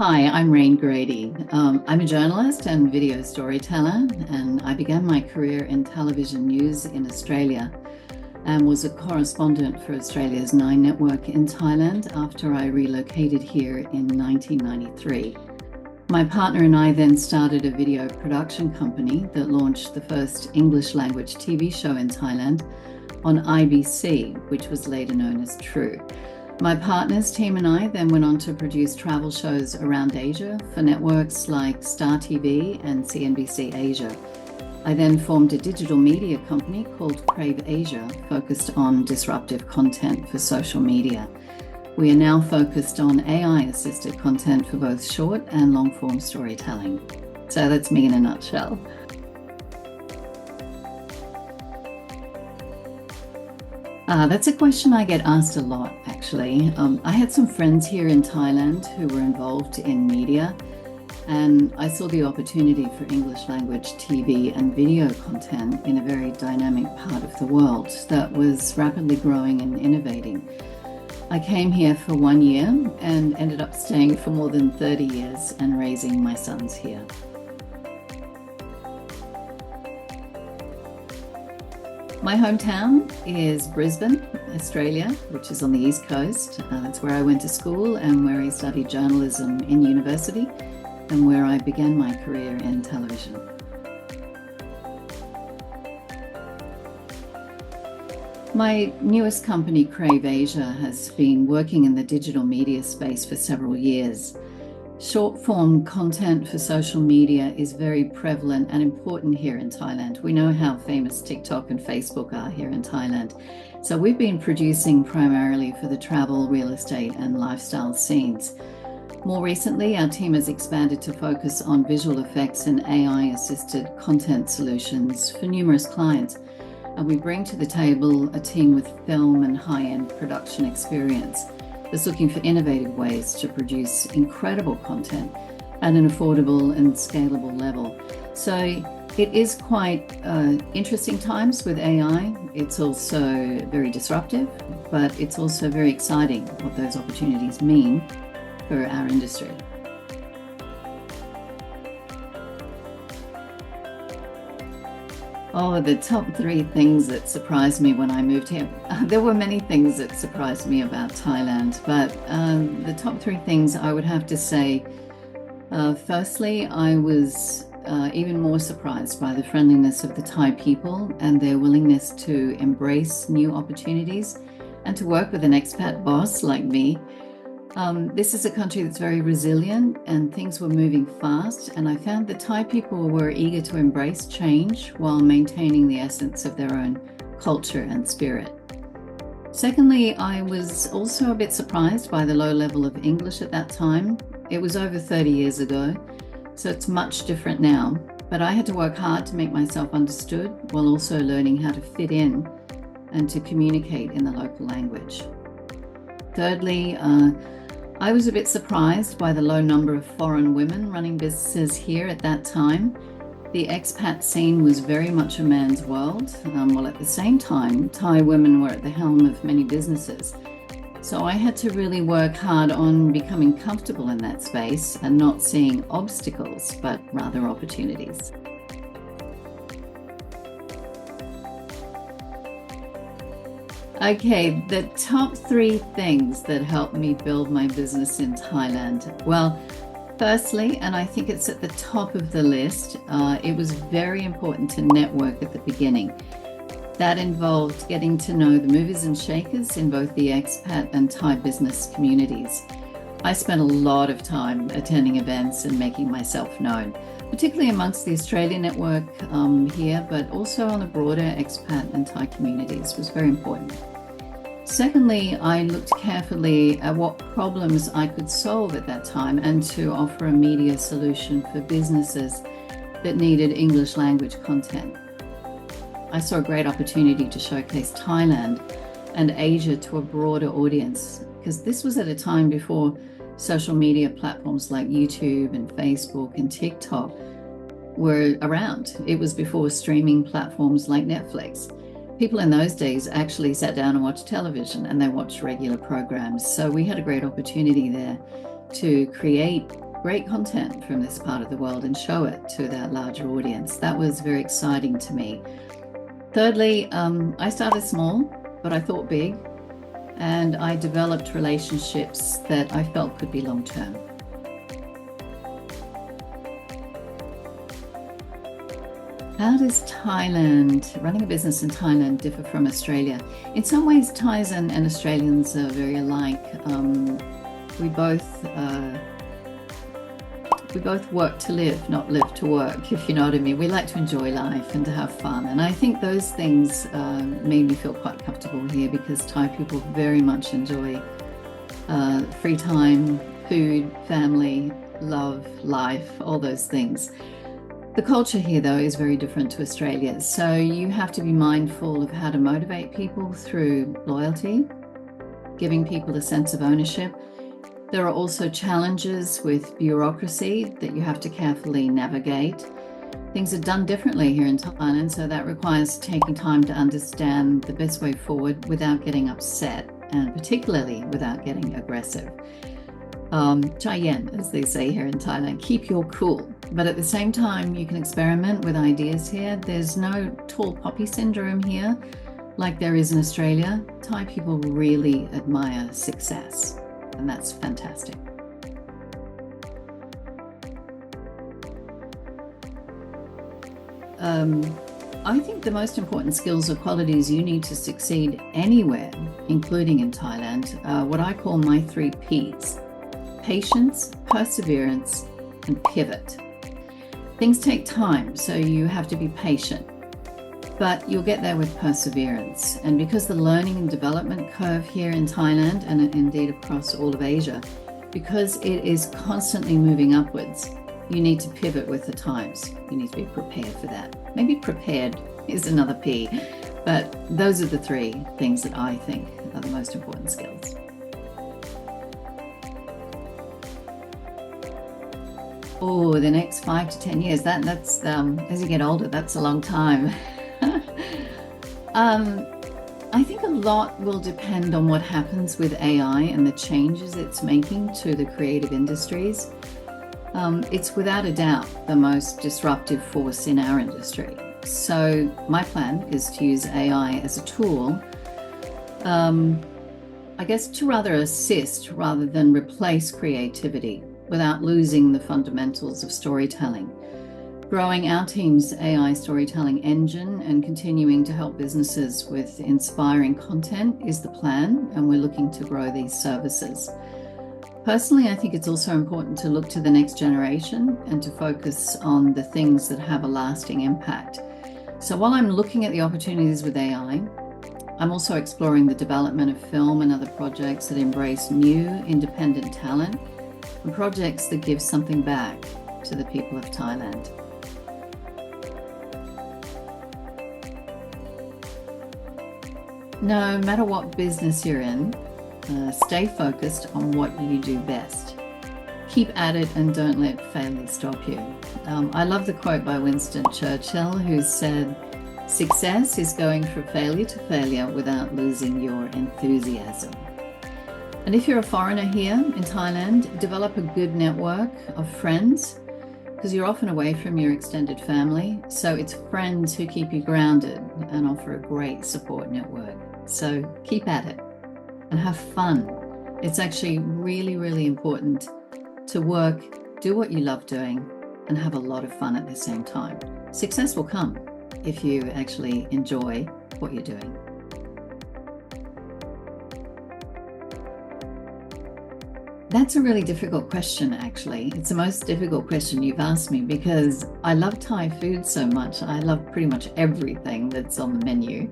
Hi, I'm Raine Grady. I'm a journalist and video storyteller, and I began my career in television news in Australia and was a correspondent for Australia's Nine network in Thailand after I relocated here in 1993. My partner and I then started a video production company that launched the first English language TV show in Thailand on IBC, which was later known as True. My partner's team and I then went on to produce travel shows around Asia for networks like Star TV and CNBC Asia. I then formed a digital media company called Crave Asia, focused on disruptive content for social media. We are now focused on AI-assisted content for both short and long-form storytelling. So that's me in a nutshell. That's a question I get asked a lot, actually. I had some friends here in Thailand who were involved in media, and I saw the opportunity for English language TV and video content in a very dynamic part of the world that was rapidly growing and innovating. I came here for 1 year and ended up staying for more than 30 years and raising my sons here. My hometown is Brisbane, Australia, which is on the East Coast. That's where I went to school and where I studied journalism in university and where I began my career in television. My newest company, Crave Asia, has been working in the digital media space for several years. Short-form content for social media is very prevalent and important here in Thailand. We know how famous TikTok and Facebook are here in Thailand. So we've been producing primarily for the travel, real estate, and lifestyle scenes. More recently, our team has expanded to focus on visual effects and AI-assisted content solutions for numerous clients. And we bring to the table a team with film and high-end production experience that's looking for innovative ways to produce incredible content at an affordable and scalable level. So it is quite interesting times with AI. It's also very disruptive, but it's also very exciting what those opportunities mean for our industry. Oh, the top 3 things that surprised me when I moved here. There were many things that surprised me about Thailand, but the top 3 things I would have to say, firstly, I was even more surprised by the friendliness of the Thai people and their willingness to embrace new opportunities and to work with an expat boss like me. This is a country that's very resilient and things were moving fast, and I found the Thai people were eager to embrace change while maintaining the essence of their own culture and spirit. Secondly, I was also a bit surprised by the low level of English at that time. It was over 30 years ago, so it's much different now, but I had to work hard to make myself understood while also learning how to fit in and to communicate in the local language. Thirdly, I was a bit surprised by the low number of foreign women running businesses here at that time. The expat scene was very much a man's world, while at the same time, Thai women were at the helm of many businesses. So I had to really work hard on becoming comfortable in that space and not seeing obstacles, but rather opportunities. Okay, the top 3 things that helped me build my business in Thailand. Well, firstly, and I think it's at the top of the list, it was very important to network at the beginning. That involved getting to know the movers and shakers in both the expat and Thai business communities. I spent a lot of time attending events and making myself known, particularly amongst the Australian network here, but also on the broader expat and Thai communities was very important. Secondly, I looked carefully at what problems I could solve at that time and to offer a media solution for businesses that needed English language content. I saw a great opportunity to showcase Thailand and Asia to a broader audience, because this was at a time before social media platforms like YouTube and Facebook and TikTok were around. It was before streaming platforms like Netflix. People in those days actually sat down and watched television, and they watched regular programs. So we had a great opportunity there to create great content from this part of the world and show it to that larger audience. That was very exciting to me. Thirdly, I started small, but I thought big, and I developed relationships that I felt could be long-term. How does running a business in Thailand differ from Australia? In some ways, Thais and Australians are very alike. We both work to live, not live to work, if you know what I mean. We like to enjoy life and to have fun. And I think those things made me feel quite comfortable here, because Thai people very much enjoy free time, food, family, love, life, all those things. The culture here, though, is very different to Australia. So you have to be mindful of how to motivate people through loyalty, giving people a sense of ownership. There are also challenges with bureaucracy that you have to carefully navigate. Things are done differently here in Thailand, so that requires taking time to understand the best way forward without getting upset, and particularly without getting aggressive. Chai yen, as they say here in Thailand, keep your cool. But at the same time, you can experiment with ideas here. There's no tall poppy syndrome here like there is in Australia. Thai people really admire success, and that's fantastic. I think the most important skills or qualities you need to succeed anywhere, including in Thailand, are what I call my 3 Ps: patience, perseverance, and pivot. Things take time, so you have to be patient, but you'll get there with perseverance. And because the learning and development curve here in Thailand, and indeed across all of Asia, because it is constantly moving upwards, you need to pivot with the times. You need to be prepared for that. Maybe prepared is another P, but those are the 3 things that I think are the most important skills. Oh, the next 5 to 10 years, that's as you get older, that's a long time. I think a lot will depend on what happens with AI and the changes it's making to the creative industries. It's without a doubt the most disruptive force in our industry. So my plan is to use AI as a tool, I guess to rather assist rather than replace creativity, without losing the fundamentals of storytelling. Growing our team's AI storytelling engine and continuing to help businesses with inspiring content is the plan, and we're looking to grow these services. Personally, I think it's also important to look to the next generation and to focus on the things that have a lasting impact. So while I'm looking at the opportunities with AI, I'm also exploring the development of film and other projects that embrace new independent talent, and projects that give something back to the people of Thailand. No matter what business you're in, stay focused on what you do best. Keep at it and don't let failure stop you. I love the quote by Winston Churchill, who said, "Success is going from failure to failure without losing your enthusiasm." And if you're a foreigner here in Thailand, develop a good network of friends, because you're often away from your extended family. So it's friends who keep you grounded and offer a great support network. So keep at it and have fun. It's actually really, really important to work, do what you love doing, and have a lot of fun at the same time. Success will come if you actually enjoy what you're doing. That's a really difficult question, actually. It's the most difficult question you've asked me, because I love Thai food so much. I love pretty much everything that's on the menu.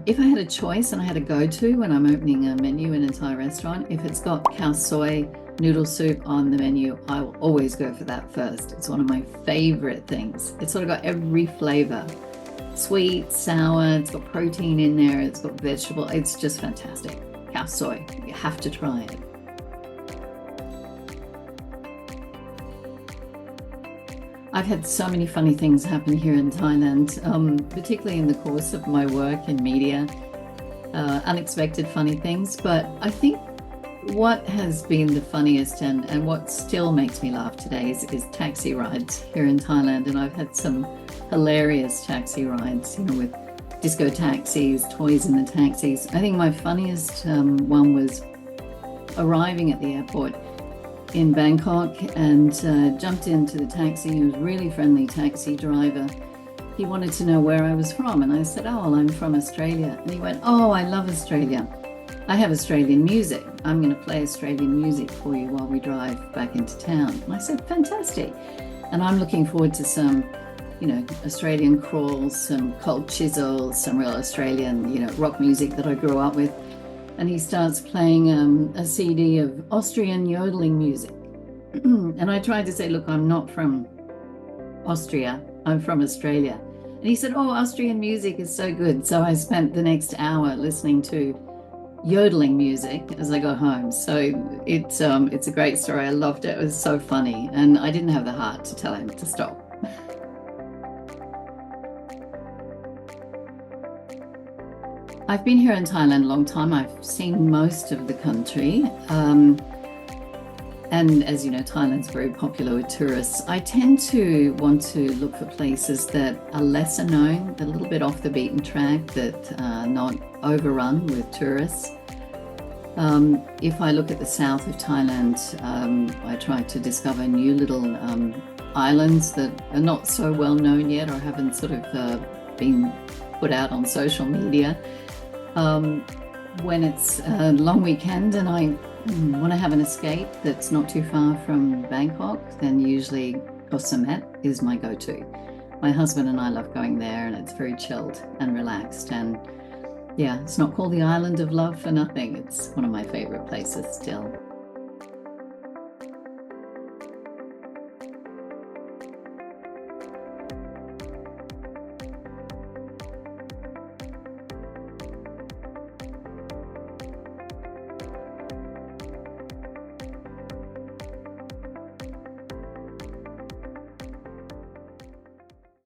If I had a choice and I had a go-to when I'm opening a menu in a Thai restaurant, if it's got khao soy noodle soup on the menu, I will always go for that first. It's one of my favorite things. It's sort of got every flavor. Sweet, sour, it's got protein in there, it's got vegetable. It's just fantastic. Khao soy, you have to try it. I've had so many funny things happen here in Thailand, particularly in the course of my work in media, unexpected funny things. But I think what has been the funniest and what still makes me laugh today is taxi rides here in Thailand. And I've had some hilarious taxi rides, with disco taxis, toys in the taxis. I think my funniest one was arriving at the airport in Bangkok and jumped into the taxi. He was a really friendly taxi driver. He wanted to know where I was from, and I said, "Oh, well, I'm from Australia." And he went, "Oh, I love Australia. I have Australian music. I'm going to play Australian music for you while we drive back into town." And I said, "Fantastic." And I'm looking forward to some, Australian crawls, some cold chisels, some real Australian, rock music that I grew up with. And he starts playing a CD of Austrian yodeling music. And I tried to say, "Look, I'm not from Austria. I'm from Australia." And he said, "Oh, Austrian music is so good." So I spent the next hour listening to yodeling music as I got home. So it's a great story. I loved it. It was so funny. And I didn't have the heart to tell him to stop. I've been here in Thailand a long time. I've seen most of the country. And as you know, Thailand's very popular with tourists. I tend to want to look for places that are lesser known, a little bit off the beaten track, that are not overrun with tourists. If I look at the south of Thailand, I try to discover new little islands that are not so well known yet or haven't sort of been put out on social media. When it's a long weekend and I want to have an escape that's not too far from Bangkok, then usually Koh Samet is my go-to. My husband and I love going there, and it's very chilled and relaxed. And yeah, it's not called the Island of Love for nothing. It's one of my favorite places still.